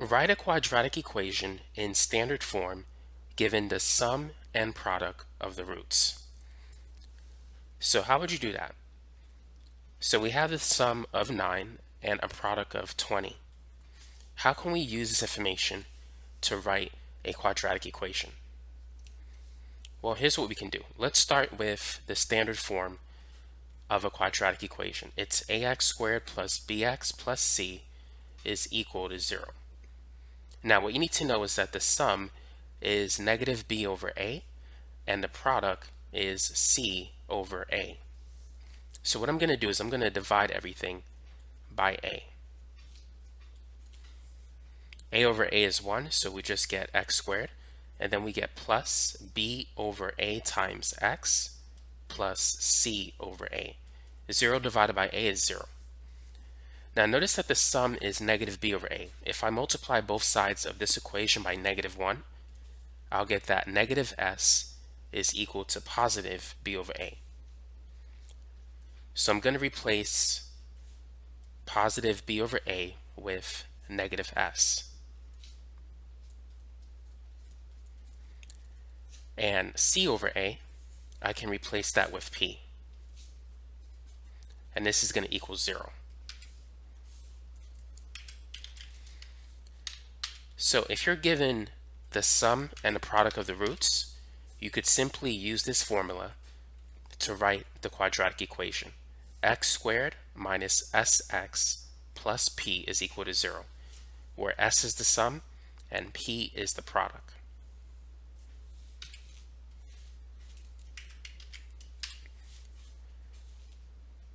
Write a quadratic equation in standard form given the sum and product of the roots. So how would you do that? So we have the sum of 9 and a product of 20. How can we use this information to write a quadratic equation? Well, here's what we can do. Let's start with the standard form of a quadratic equation. It's ax squared plus bx plus c is equal to 0. Now what you need to know is that the sum is negative b over a and the product is c over a. So what I'm going to do is I'm going to divide everything by a. A over a is 1, so we just get x squared, and then we get plus b over a times x plus c over a. 0 divided by a is 0. Now notice that the sum is negative b over a. If I multiply both sides of this equation by negative 1, I'll get that negative s is equal to positive b over a. So I'm going to replace positive b over a with negative s. And c over a, I can replace that with p. And this is going to equal 0. So if you're given the sum and the product of the roots, you could simply use this formula to write the quadratic equation. X squared minus sx plus p is equal to 0, where s is the sum and p is the product.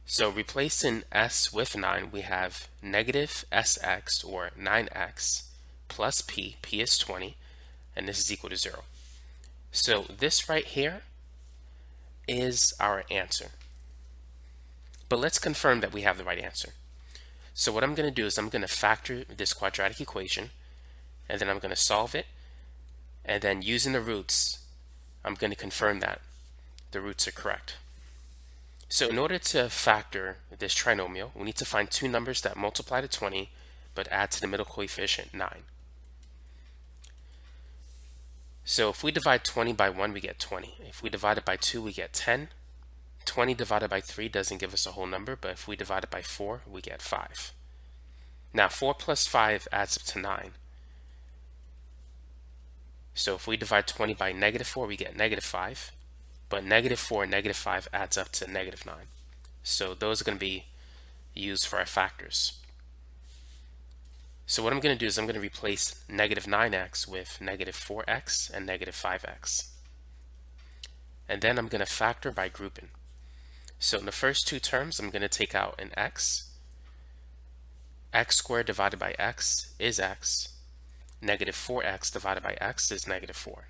So replacing s with 9, we have negative sx, or 9x, plus p is 20, and this is equal to 0. So this right here is our answer. But let's confirm that we have the right answer. So what I'm going to do is I'm going to factor this quadratic equation, and then I'm going to solve it, and then using the roots, I'm going to confirm that the roots are correct. So in order to factor this trinomial, we need to find two numbers that multiply to 20 but add to the middle coefficient 9. So if we divide 20 by 1, we get 20. If we divide it by 2, we get 10. 20 divided by 3 doesn't give us a whole number, but if we divide it by 4, we get 5. Now 4 plus 5 adds up to 9. So if we divide 20 by negative 4, we get negative 5. But negative 4 and negative 5 adds up to negative 9. So those are going to be used for our factors. So what I'm going to do is I'm going to replace negative 9x with negative 4x and negative 5x. And then I'm going to factor by grouping. So in the first two terms, I'm going to take out an x. X squared divided by x is x. Negative 4x divided by x is negative 4.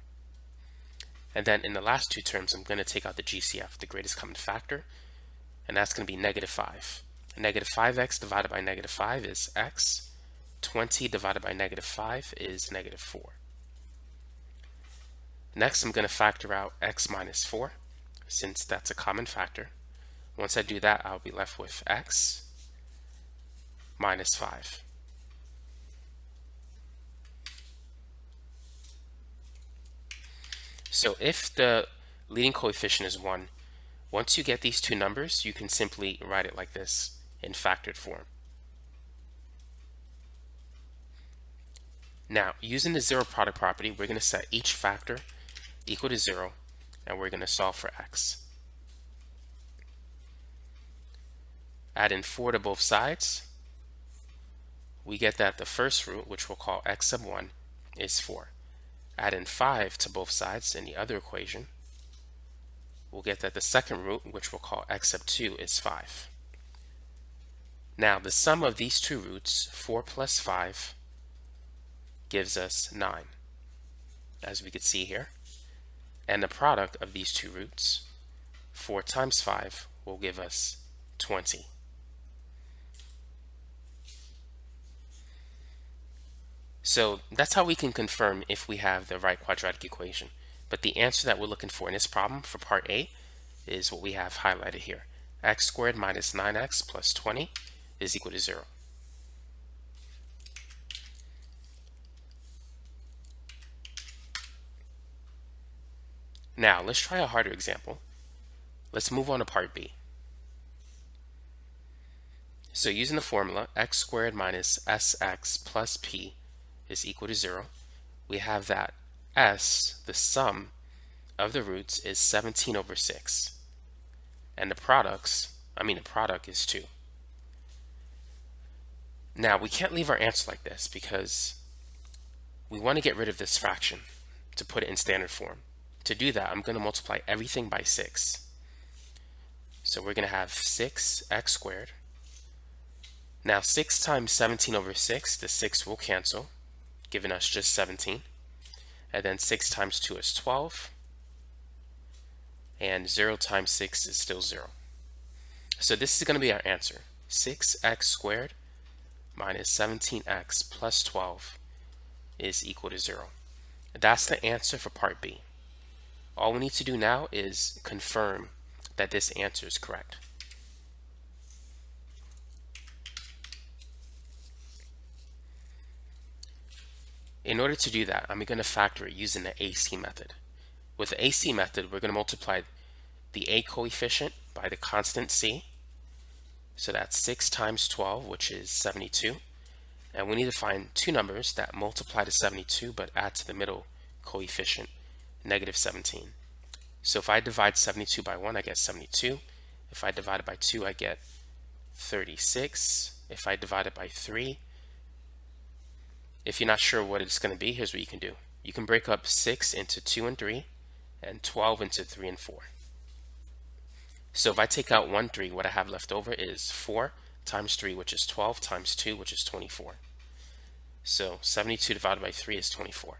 And then in the last two terms, I'm going to take out the GCF, the greatest common factor, and that's going to be negative 5. Negative 5x divided by negative 5 is x. 20 divided by negative 5 is negative 4. Next, I'm going to factor out x minus 4, since that's a common factor. Once I do that, I'll be left with x minus 5. So if the leading coefficient is 1, once you get these two numbers, you can simply write it like this in factored form. Now, using the zero product property, we're going to set each factor equal to 0, and we're going to solve for x. Add in 4 to both sides. We get that the first root, which we'll call x sub 1, is 4. Add in 5 to both sides in the other equation. We'll get that the second root, which we'll call x sub 2, is 5. Now, the sum of these two roots, 4 plus 5, gives us 9, as we could see here. And the product of these two roots, 4 times 5, will give us 20. So that's how we can confirm if we have the right quadratic equation. But the answer that we're looking for in this problem for part A is what we have highlighted here. X squared minus 9x plus 20 is equal to 0. Now, let's try a harder example. Let's move on to part B. So using the formula, x squared minus sx plus p is equal to 0, we have that s, the sum of the roots, is 17 over 6. And the product is 2. Now, we can't leave our answer like this because we want to get rid of this fraction to put it in standard form. To do that, I'm going to multiply everything by 6. So we're going to have 6x squared. Now 6 times 17 over 6, the 6 will cancel, giving us just 17. And then 6 times 2 is 12. And 0 times 6 is still 0. So this is going to be our answer. 6x squared minus 17x plus 12 is equal to 0. That's the answer for part B. All we need to do now is confirm that this answer is correct. In order to do that, I'm going to factor it using the AC method. With the AC method, we're going to multiply the A coefficient by the constant C. So that's 6 times 12, which is 72. And we need to find two numbers that multiply to 72 but add to the middle coefficient, negative 17. So if I divide 72 by 1, I get 72. If I divide it by 2, I get 36. If I divide it by 3, if you're not sure what it's going to be, here's what you can do. You can break up 6 into 2 and 3, and 12 into 3 and 4. So if I take out 1, 3, what I have left over is 4 times 3, which is 12, times 2, which is 24. So 72 divided by 3 is 24.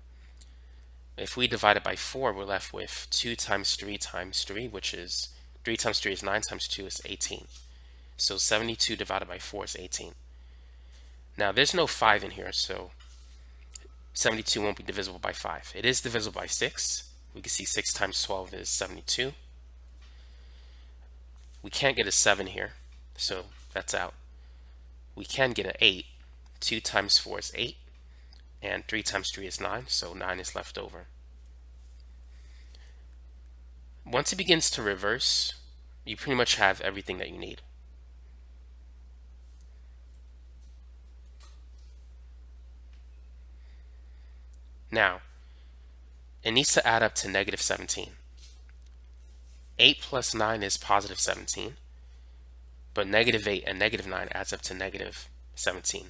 If we divide it by 4, we're left with 2 times 3 times 3, which is 3 times 3 is 9, times 2 is 18. So 72 divided by 4 is 18. Now there's no 5 in here, so 72 won't be divisible by 5. It is divisible by 6. We can see 6 times 12 is 72. We can't get a 7 here, so that's out. We can get an 8. 2 times 4 is 8. And 3 times 3 is 9, so 9 is left over. Once it begins to reverse, you pretty much have everything that you need. Now, it needs to add up to negative 17. 8 plus 9 is positive 17, but negative 8 and negative 9 adds up to negative 17.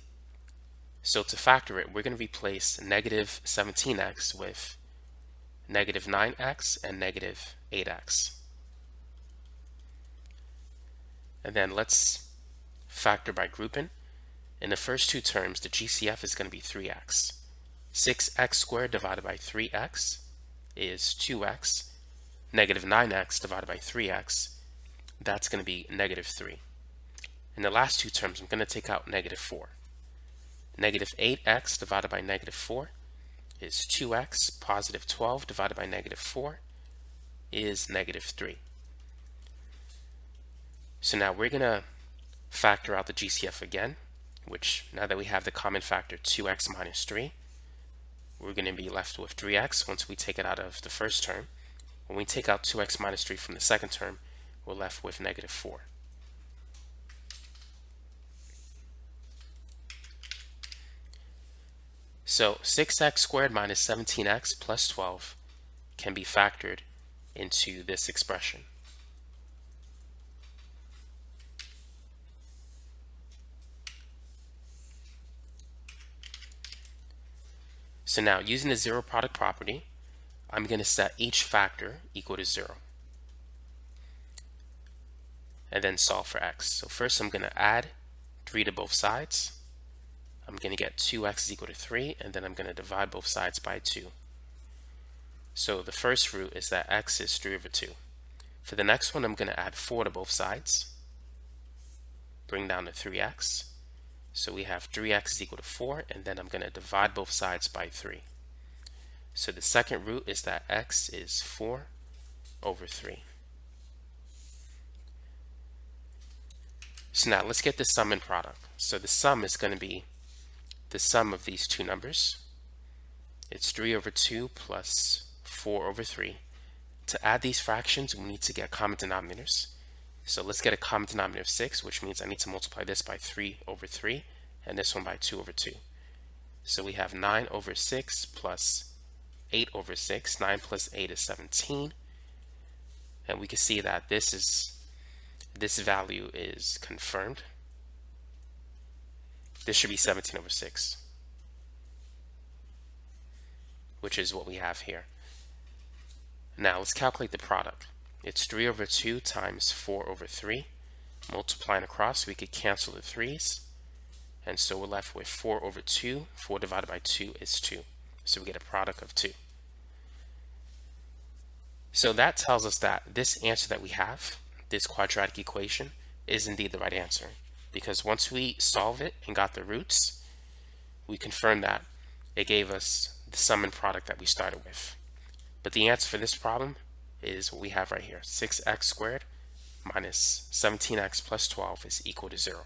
So to factor it, we're going to replace negative 17x with negative 9x and negative 8x. And then let's factor by grouping. In the first two terms, the GCF is going to be 3x. 6x squared divided by 3x is 2x. Negative 9x divided by 3x, that's going to be negative 3. In the last two terms, I'm going to take out negative 4. Negative 8x divided by negative 4 is 2x. Positive 12 divided by negative 4 is negative 3. So now we're going to factor out the GCF again, which now that we have the common factor 2x minus 3, we're going to be left with 3x once we take it out of the first term. When we take out 2x minus 3 from the second term, we're left with negative 4. So 6x squared minus 17x plus 12 can be factored into this expression. So now, using the zero product property, I'm going to set each factor equal to 0. And then solve for x. So first I'm going to add 3 to both sides. I'm going to get 2x is equal to 3, and then I'm going to divide both sides by 2. So the first root is that x is 3 over 2. For the next one, I'm going to add 4 to both sides. Bring down to 3x. So we have 3x is equal to 4, and then I'm going to divide both sides by 3. So the second root is that x is 4 over 3. So now let's get the sum and product. So the sum is going to be the sum of these two numbers. It's 3 over 2 plus 4 over 3 to add these fractions, we need to get common denominators. So let's get a common denominator of 6, which means I need to multiply this by 3 over 3 and this one by 2 over 2. So we have 9 over 6 plus 8 over 6. 9 plus 8 is 17. And we can see that this value is confirmed. This should be 17 over 6, which is what we have here. Now let's calculate the product. It's 3 over 2 times 4 over 3. Multiplying across, we could cancel the 3's. And so we're left with 4 over 2. 4 divided by 2 is 2. So we get a product of 2. So that tells us that this answer that we have, this quadratic equation, is indeed the right answer. Because once we solve it and got the roots, we confirmed that it gave us the sum and product that we started with. But the answer for this problem is what we have right here. 6x squared minus 17x plus 12 is equal to 0.